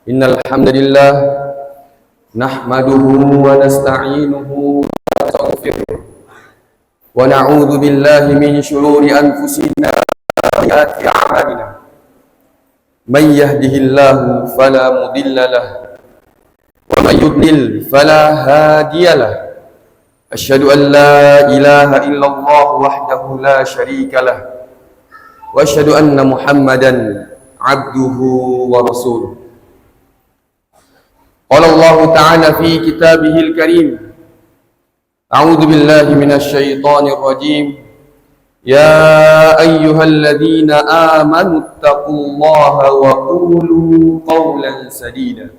Innal hamdalillah nahmaduhu wa nasta'inuhu wa nastaghfiruh wa na'udzu billahi min shururi anfusina wa sayyiati a'malina. Man yahdihillahu fala mudilla lahu wa man yudlil fala hadiya lahu. Asyhadu an la ilaha illallah wahdahu la syarika lahu wa asyhadu anna Muhammadan abduhu wa rasuluh. Qala Allah Ta'ala fi kitabihil karim, a'udzu billahi minasy syaithanir rajim. Ya ayyuhalladzina amanu taqullaha wa qulu qawlan sadida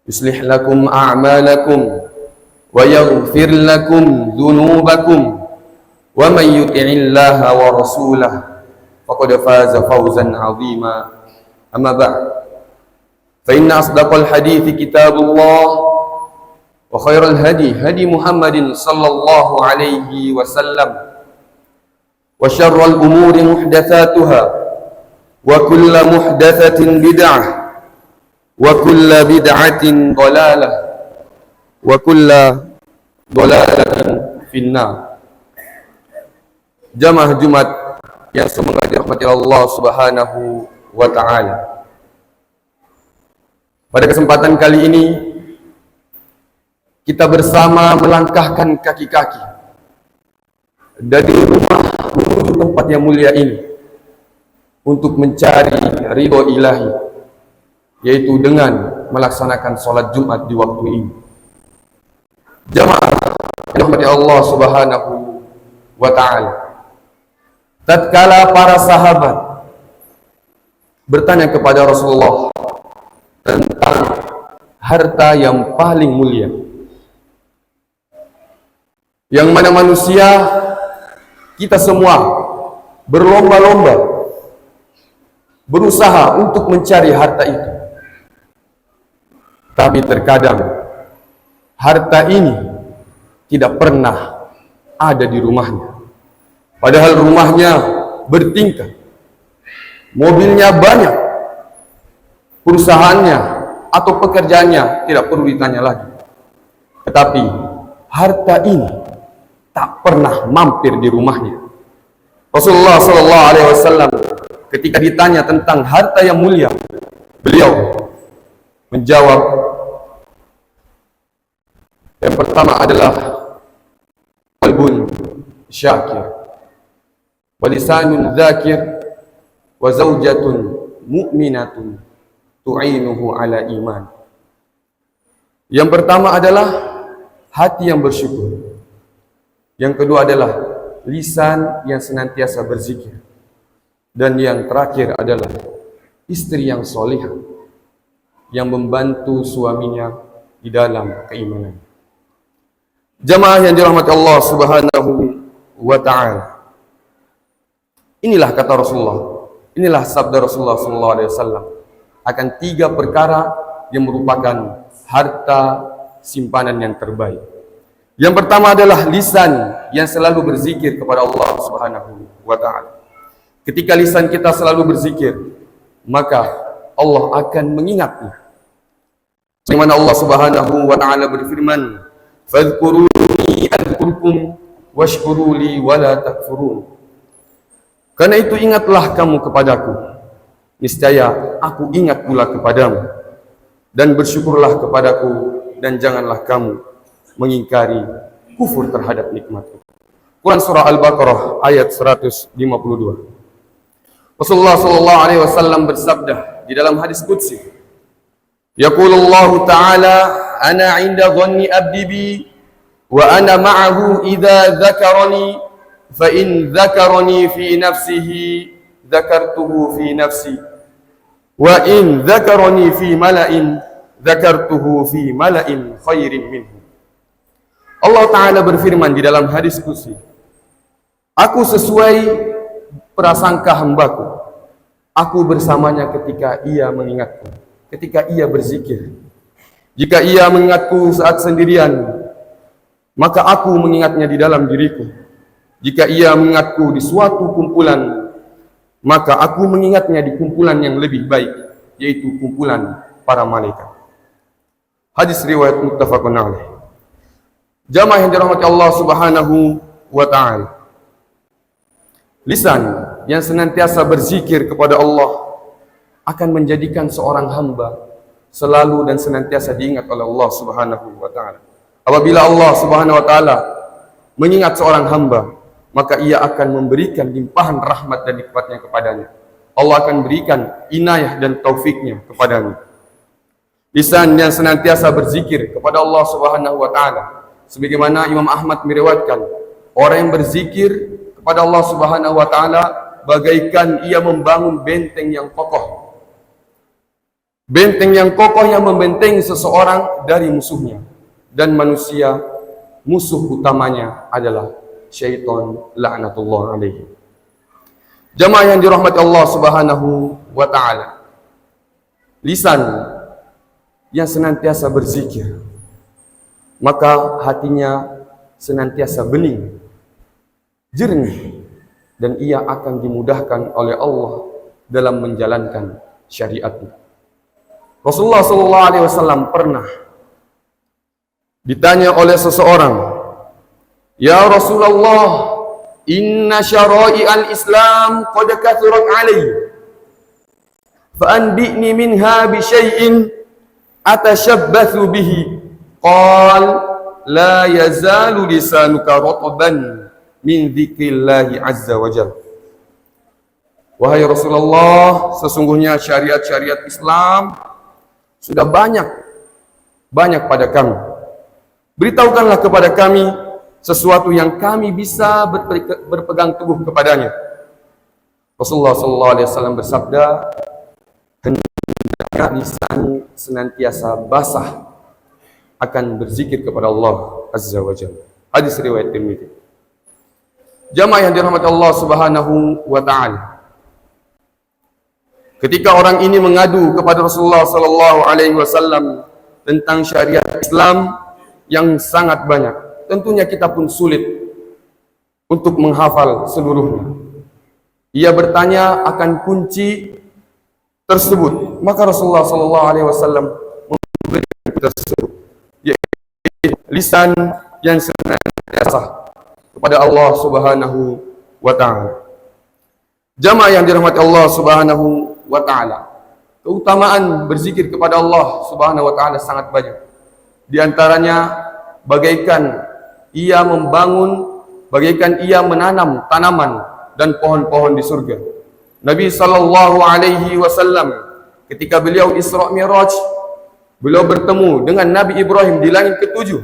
yuslih lakum a'malakum wa yaghfir lakum dhunubakum wa man yuti'illaha wa rasulahu faqad faza fawzan 'azima. Amma ba'd, fa inna asdaqal hadithi kitabullah wa khairal hadi hadi Muhammadin sallallahu alaihi wasallam wa syarral umuri muhdatsatuha wa kullu muhdatsatin bid'ah wa kullu bid'atin dhalalah wa kullu dhalalatin finnar. Jamaah Jumat yang semoga dirahmati Allah Subhanahu wa ta'ala. Pada kesempatan kali ini kita bersama melangkahkan kaki-kaki dari rumah menuju tempat yang mulia ini untuk mencari ridho ilahi, yaitu dengan melaksanakan sholat Jumat di waktu ini. Jamaah yang dirahmati Allah Subhanahu wa ta'ala, tatkala para sahabat bertanya kepada Rasulullah tentang harta yang paling mulia, yang mana manusia, kita semua berlomba-lomba berusaha untuk mencari harta itu, tapi terkadang harta ini tidak pernah ada di rumahnya, padahal rumahnya bertingkat, mobilnya banyak, perusahaannya atau pekerjaannya tidak perlu ditanya lagi, tetapi harta ini tak pernah mampir di rumahnya. Rasulullah sallallahu alaihi wasallam ketika ditanya tentang harta yang mulia, beliau menjawab, yang pertama adalah qalbun syakir wa lisanun dzakir wa zaujatun mu'minatun tu'inuhu ala iman. Yang pertama adalah hati yang bersyukur. Yang kedua adalah lisan yang senantiasa berzikir. Dan yang terakhir adalah istri yang solihah yang membantu suaminya di dalam keimanan. Jamaah yang dirahmati Allah Subhanahu wa ta'ala, inilah kata Rasulullah, inilah sabda Rasulullah sallallahu alaihi wasallam akan tiga perkara yang merupakan harta simpanan yang terbaik. Yang pertama adalah lisan yang selalu berzikir kepada Allah Subhanahu wa ta'ala. Ketika lisan kita selalu berzikir, maka Allah akan mengingatnya. Sebagaimana Allah Subhanahu wa ta'ala berfirman, fadhkuruni adhkurkum washkuruli wala takfurun. Karena itu ingatlah kamu kepadaku, niscaya aku ingat pula kepadamu, dan bersyukurlah kepadaku, dan janganlah kamu mengingkari kufur terhadap nikmatku. Quran surah Al-Baqarah ayat 152. Rasulullah sallallahu alaihi wasallam bersabda di dalam hadis qudsi, yaqulullahu ta'ala, ana 'inda dhanni 'abdi bi wa ana ma'ahu idza dzakarani fa in dzakarani fi nafsihi dzakartuhu fi nafsi wa in dzakarani fi mala'in dzakartuhu fi mala'in khairin minhu. Allah Ta'ala berfirman di dalam hadis qudsi, aku sesuai prasangka hambaku, aku bersamanya ketika ia mengingatku, ketika ia berzikir. Jika ia mengingatku saat sendirian, maka aku mengingatnya di dalam diriku. Jika ia mengingatku di suatu kumpulan, maka aku mengingatnya di kumpulan yang lebih baik, yaitu kumpulan para malaikat. Hadis riwayat muttafaqun alaih. Jamaah yang dirahmati Allah Subhanahu wa taala. Lisan yang senantiasa berzikir kepada Allah akan menjadikan seorang hamba selalu dan senantiasa diingat oleh Allah Subhanahu wa taala. Apabila Allah Subhanahu wa taala mengingat seorang hamba, maka ia akan memberikan limpahan rahmat dan nikmatnya kepadanya. Allah akan berikan inayah dan taufiknya kepadanya. Lisan yang senantiasa berzikir kepada Allah Subhanahu wa taala, sebagaimana Imam Ahmad meriwayatkan, orang yang berzikir kepada Allah Subhanahu wa taala bagaikan ia membangun benteng yang kokoh. Benteng yang kokoh yang membentengi seseorang dari musuhnya, dan manusia musuh utamanya adalah syaitan laknatullah alaihi. Jamaah yang dirahmati Allah Subhanahu wa taala. Lisan yang senantiasa berzikir, maka hatinya senantiasa bening, jernih, dan ia akan dimudahkan oleh Allah dalam menjalankan syariatnya. Rasulullah sallallahu alaihi wasallam pernah ditanya oleh seseorang, "Ya Rasulullah, inna syara'i'al Islam qad kathurat 'alayya, fa anbi'ni minha bi syai'in atashabbathu bihi." Qal, "La yazalu lisanuka ratban min dzikrillahi azza wa jalla." Wahai Rasulullah, sesungguhnya syariat-syariat Islam sudah banyak pada kami. Beritahukanlah kepada kami sesuatu yang kami bisa berpegang teguh kepadanya. Rasulullah SAW bersabda, hendaknya lisan senantiasa basah akan berzikir kepada Allah Azza wa Jalla. Hadis riwayat Tirmidzi. Jamaah yang dirahmati Allah Subhanahu wa taala. Ketika orang ini mengadu kepada Rasulullah SAW tentang syariat Islam yang sangat banyak, tentunya kita pun sulit untuk menghafal seluruhnya. Ia bertanya akan kunci tersebut, maka Rasulullah SAW memberikan tersebut, yaitu lisan yang senantiasa kepada Allah Subhanahu wa taala. Jamaah yang dirahmati Allah Subhanahu wa taala, keutamaan berzikir kepada Allah Subhanahu wa taala sangat banyak. Di antaranya bagaikan ia menanam tanaman dan pohon-pohon di surga. Nabi sallallahu alaihi wasallam ketika beliau Isra Mi'raj, beliau bertemu dengan Nabi Ibrahim di langit ketujuh.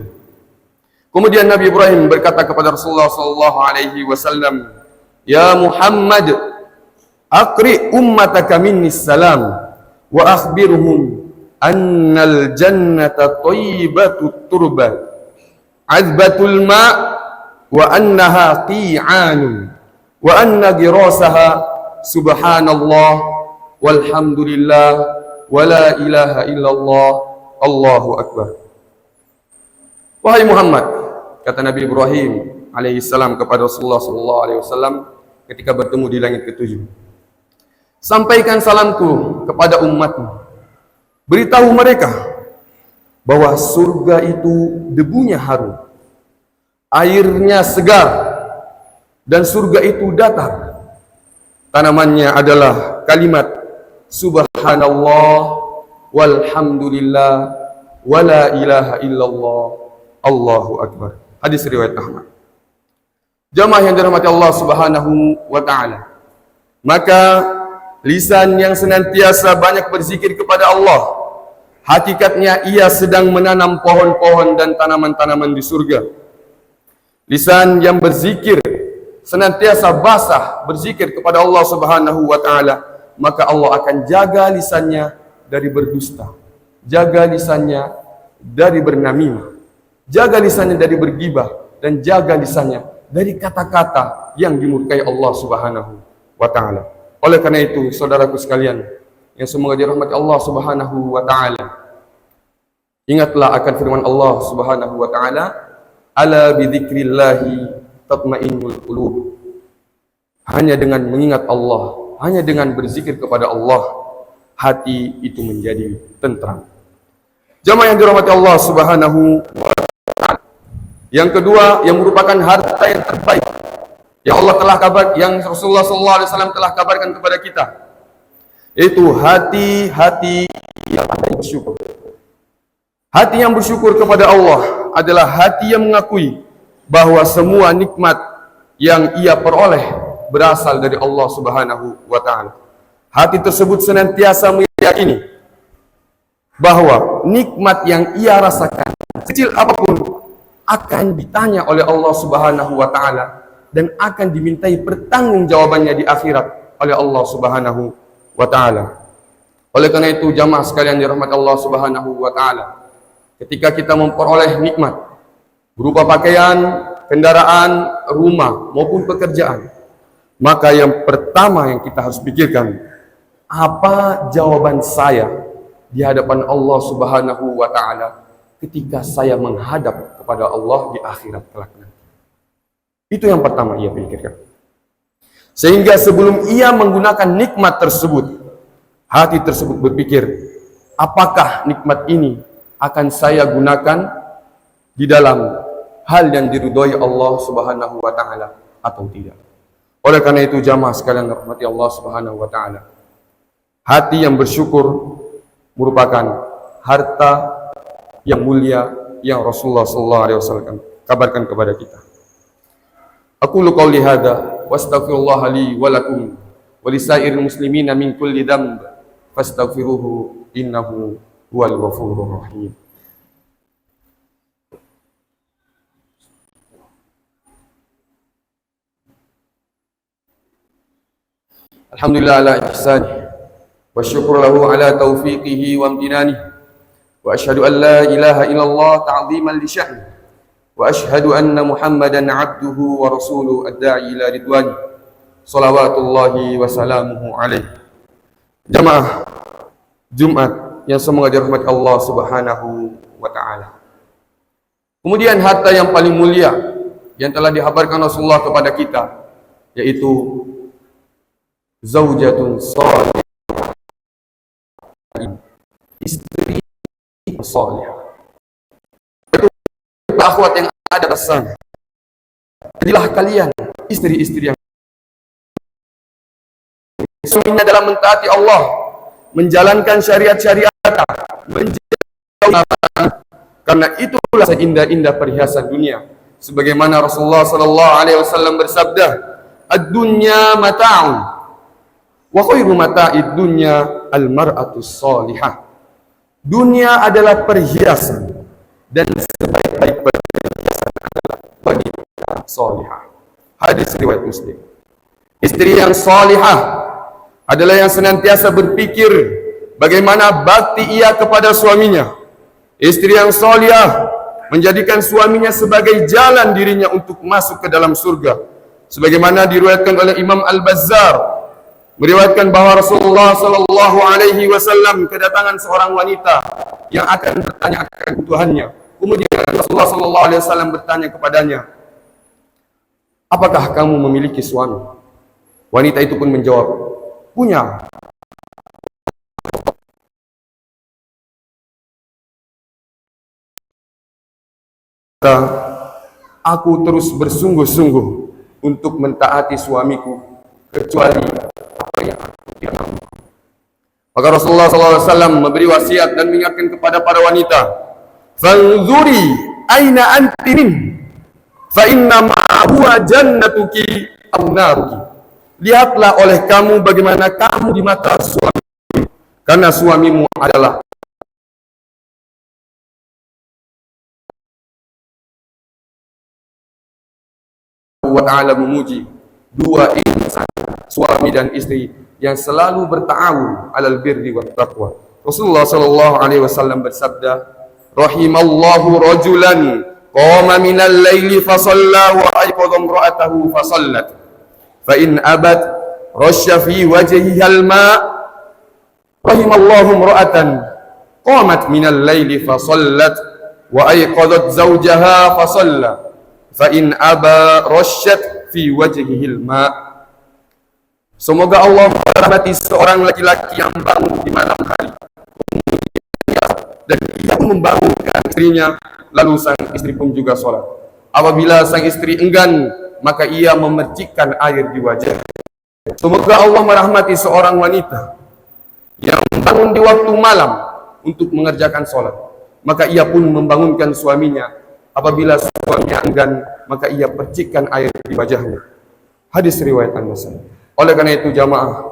Kemudian Nabi Ibrahim berkata kepada Rasulullah sallallahu alaihi wasallam, "Ya Muhammad, aqri ummataka minni salam wa akhbirhum annal jannata thayyibatut turba azbatul ma' wa annaha qi'anun wa anna girasaha subhanallah walhamdulillah wa la ilaha illallah Allahu akbar." Wahai Muhammad, kata Nabi Ibrahim alaihissalam kepada Rasulullah sallallahu alaihi wasallam ketika bertemu di langit ketujuh, sampaikan salamku kepada umatmu. Beritahu mereka bahwa surga itu debunya harum, airnya segar, dan surga itu datar. Tanamannya adalah kalimat subhanallah walhamdulillah wa la ilaha illallah Allahu akbar. Hadis riwayat Ahmad. Jamaah yang dirahmati Allah Subhanahu wa taala, maka lisan yang senantiasa banyak berzikir kepada Allah, hakikatnya ia sedang menanam pohon-pohon dan tanaman-tanaman di surga. Lisan yang berzikir senantiasa basah berzikir kepada Allah Subhanahu wa taala, maka Allah akan jaga lisannya dari berdusta, jaga lisannya dari bernamimah, jaga lisannya dari bergibah, dan jaga lisannya dari kata-kata yang dimurkai Allah Subhanahu wa taala. Oleh karena itu, saudaraku sekalian yang semoga dirahmati Allah Subhanahu wa taala, ingatlah akan firman Allah Subhanahu wa taala, "Ala bidzikrillahi tatmainnul qulub." Hanya dengan mengingat Allah, hanya dengan berzikir kepada Allah, hati itu menjadi tentram. Jamaah yang dirahmati Allah Subhanahu wa Ta'ala. Yang kedua, yang merupakan harta yang terbaik yang Allah telah yang Rasulullah SAW telah kabarkan kepada kita, yaitu hati-hati yang bersyukur. Hati yang bersyukur kepada Allah adalah hati yang mengakui bahwa semua nikmat yang ia peroleh berasal dari Allah Subhanahu wa Ta'ala. Hati tersebut senantiasa meyakini bahwa nikmat yang ia rasakan, kecil apapun, akan ditanya oleh Allah Subhanahu wa Ta'ala dan akan dimintai pertanggungjawabannya di akhirat oleh Allah Subhanahu wa Ta'ala. Oleh karena itu, jamaah sekalian dirahmati Allah Subhanahu wa Ta'ala, ketika kita memperoleh nikmat berupa pakaian, kendaraan, rumah maupun pekerjaan, maka yang pertama yang kita harus pikirkan, apa jawaban saya di hadapan Allah Subhanahu wa Ta'ala ketika saya menghadap kepada Allah di akhirat kelak nanti. Itu yang pertama ia pikirkan. Sehingga sebelum ia menggunakan nikmat tersebut, hati tersebut berpikir, apakah nikmat ini akan saya gunakan di dalam hal yang diridhoi Allah Subhanahu wa Ta'ala atau tidak. Oleh karena itu, jamaah sekalian rahmati Allah Subhanahu wa Ta'ala, hati yang bersyukur merupakan harta yang mulia yang Rasulullah SAW kabarkan kepada kita. Aqulu qawli hadza wa astaghfirullah li wa lakum wa lisairil muslimina min kulli dhanb fastaghfiruhu innahu huwal ghafurur rahim. Alhamdulillah ala ihsanih wa syukur lahu ala taufiqihi wa amtinanihi wa ashhadu an la ilaha illallah ta'ziman li sya'ni wa ashhadu anna Muhammadan abduhu wa rasuluhu ad-da'i ila ridwani salawatullahi wa salamuhu alaihi. Jamaah Jumat yang semoga dirahmati Allah Subhanahu wa Ta'ala. Kemudian harta yang paling mulia yang telah dihabarkan Rasulullah kepada kita, yaitu zaujatun salihah, istri salihah. Itu akhwat yang ada pesan, jadilah kalian istri-istri yang suaminya dalam mentaati Allah, menjalankan syariat-syariat, karena itulah seindah-indah perhiasan dunia. Sebagaimana Rasulullah SAW bersabda, ad-dunya mata'un wa khairu mata'id dunya al-mar'atus salihah. Dunia adalah perhiasan dan sebaik-baik perhiasan adalah wanita salihah. Hadis riwayat Muslim. Istri yang salihah adalah yang senantiasa berpikir bagaimana bakti ia kepada suaminya. Istri yang salihah menjadikan suaminya sebagai jalan dirinya untuk masuk ke dalam surga. Sebagaimana diriwayatkan oleh Imam Al-Bazzar, meriwayatkan bahwa Rasulullah sallallahu alaihi wasallam kedatangan seorang wanita yang akan bertanya akan kebutuhannya. Kemudian Rasulullah sallallahu alaihi wasallam bertanya kepadanya, apakah kamu memiliki suami? Wanita itu pun menjawab, punya. Aku terus bersungguh-sungguh untuk mentaati suamiku kecuali apa yang aku tidak mau. Maka Rasulullah SAW memberi wasiat dan mengingatkan kepada para wanita, fanzuri aina anti min fa inna ma huwa jannatuki aw naruki. Lihatlah oleh kamu bagaimana kamu di mata suami, karena suamimu adalah wa ta'ala memuji dua insan, suami dan istri yang selalu berta'awun alal birri wat taqwa. Rasulullah sallallahu alaihi wasallam bersabda, rahimallahu rajulan qama minal laili fa shalla wa ayqadha imra'atahu fa shallat fa in abat rasya fi wajhiha al-ma. Rahimallahu imra'atan qamat minal laili fa shallat wa ayqadhat zawjaha fa shalla fa in aba rasyat fi wajhihil ma. Semoga Allah merahmati seorang laki-laki yang bangun di malam hari dan ia membangunkan istrinya, lalu sang istri pun juga sholat. Apabila sang istri enggan, maka ia memercikkan air di wajah. Semoga Allah merahmati seorang wanita yang bangun di waktu malam untuk mengerjakan sholat, maka ia pun membangunkan suaminya. Apabila suaminya enggan, maka ia percikkan air di wajahnya. Hadis riwayat An-Nasai. Oleh karena itu jamaah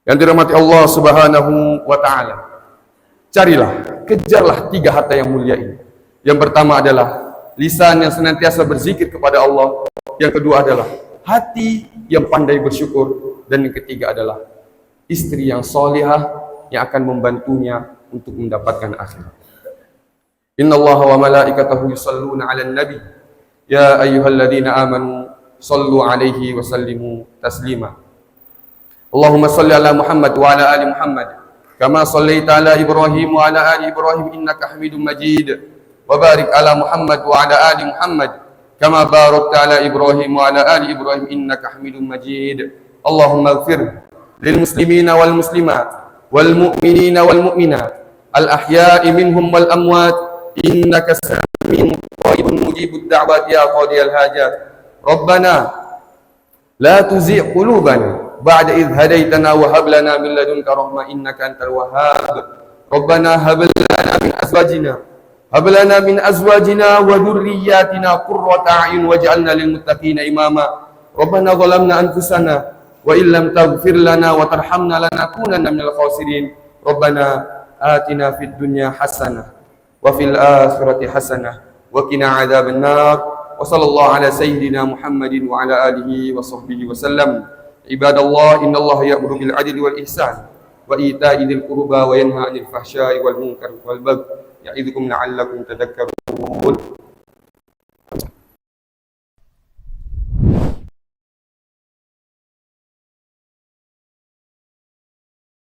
yang dirahmati Allah Subhanahu wa ta'ala, carilah, kejarlah 3 harta yang mulia ini. Yang pertama adalah lisan yang senantiasa berzikir kepada Allah. Yang kedua adalah hati yang pandai bersyukur. Dan yang ketiga adalah istri yang solihah yang akan membantunya untuk mendapatkan akhirat. Inna Allah wa malaikatahu yusalluna ala nabi ya ayyuhalladzina amanu sallu alaihi wa sallimu taslima. Allahumma salli ala Muhammad wa ala ali Muhammad kama sallaita ala Ibrahim wa ala ali Ibrahim innaka Hamidum Majid, wa barik ala Muhammad wa ala ali Muhammad kama barakta ala Ibrahim wa ala ali Ibrahim innaka Hamidum Majid. Allahumma ighfir lil muslimina wal muslimat wal mu'minina wal mu'minat al ahya'i minhum wal amwat innaka sami'un qaribun mujibud da'wat ya qadiyal hajat. Rabbana la tuzigh qulubana ba'da idh hadaitana wa hab lana min ladunka rahmah innaka antal wahhab. Rabbana hab lana min azwajina wa dhurriyyatina qurrata a'yun waj'alna lil muttaqina imama. Rabbana zalamna anfusana wa illam taghfir lana wa tarhamna lanakunanna minal khasirin. Rabbana atina fid dunya hasanah wa fil akhirati hasanah wa qina adzaban nar. Wa sallallahu ala sayyidina Muhammadin wa ala alihi wa sahbihi wa sallam. Ibadallah, innallaha ya'muru bil 'adli wal ihsan wa ita'i dzil qurba wa yanha 'anil fahsya'i wal munkari wal baghi ya'idzukum la'allakum tadhakkarun.